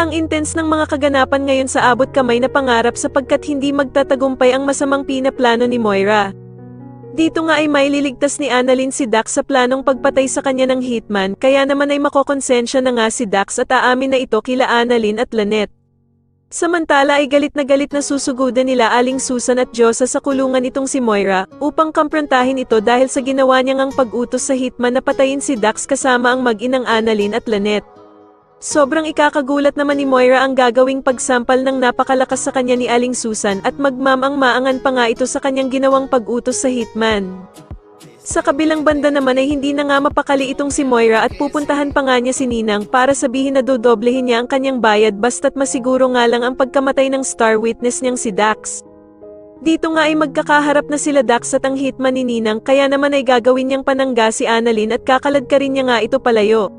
Ang intense ng mga kaganapan ngayon sa abot kamay na pangarap sapagkat hindi magtatagumpay ang masamang pinaplano ni Moira. Dito nga ay maililigtas ni Annalyn si Dax sa planong pagpatay sa kanya ng hitman, kaya naman ay makokonsensya na nga si Dax at aamin na ito kila Annalyn at Lynette. Samantala ay galit na susugudan nila Aling Susan at Josa sa kulungan itong si Moira, upang kamprontahin ito dahil sa ginawa niyang ang pag-utos sa hitman na patayin si Dax kasama ang mag-inang Annalyn at Lynette. Sobrang ikakagulat naman ni Moira ang gagawing pagsampal ng napakalakas sa kanya ni Aling Susan at magmamang-maangan pa nga ito sa kanyang ginawang pag-utos sa hitman. Sa kabilang banda naman ay hindi na nga mapakali itong si Moira at pupuntahan pa nga niya si Ninang para sabihin na dodoblehin niya ang kanyang bayad basta't masiguro nga lang ang pagkamatay ng star witness niyang si Dax. Dito nga ay magkakaharap na sila Dax at ang hitman ni Ninang kaya naman ay gagawin niyang panangga si Annalyn at kakalagkarin niya nga ito palayo.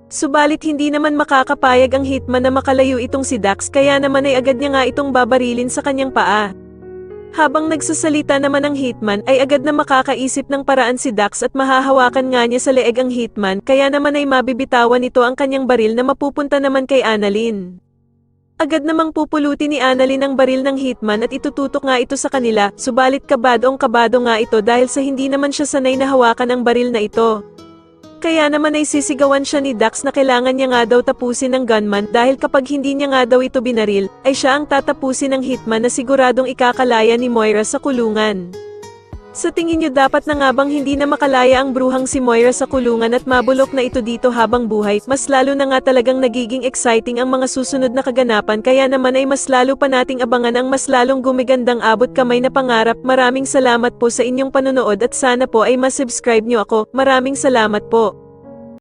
Subalit hindi naman makakapayag ang hitman na makalayo itong si Dax kaya naman ay agad niya nga itong babarilin sa kanyang paa. Habang nagsasalita naman ang hitman ay agad na makakaisip ng paraan si Dax at mahahawakan nga niya sa leeg ang hitman kaya naman ay mabibitawan ito ang kanyang baril na mapupunta naman kay Annalyn. Agad namang pupulutin ni Annalyn ang baril ng hitman at itututok nga ito sa kanila, subalit kabadong kabado nga ito dahil sa hindi naman siya sanay na hawakan ang baril na ito. Kaya naman ay sisigawan siya ni Dax na kailangan niya nga daw tapusin ng gunman dahil kapag hindi niya nga daw ito binaril, ay siya ang tatapusin ng hitman na siguradong ikakalaya ni Moira sa kulungan. Sa tingin niyo dapat na nga bang hindi na makalaya ang bruhang si Moira sa kulungan at mabulok na ito dito habang buhay? Mas lalo na nga talagang nagiging exciting ang mga susunod na kaganapan kaya naman ay mas lalo pa nating abangan ang mas lalong gumigandang abot kamay na pangarap. Maraming salamat po sa inyong panonood at sana po ay masubscribe niyo ako. Maraming salamat po.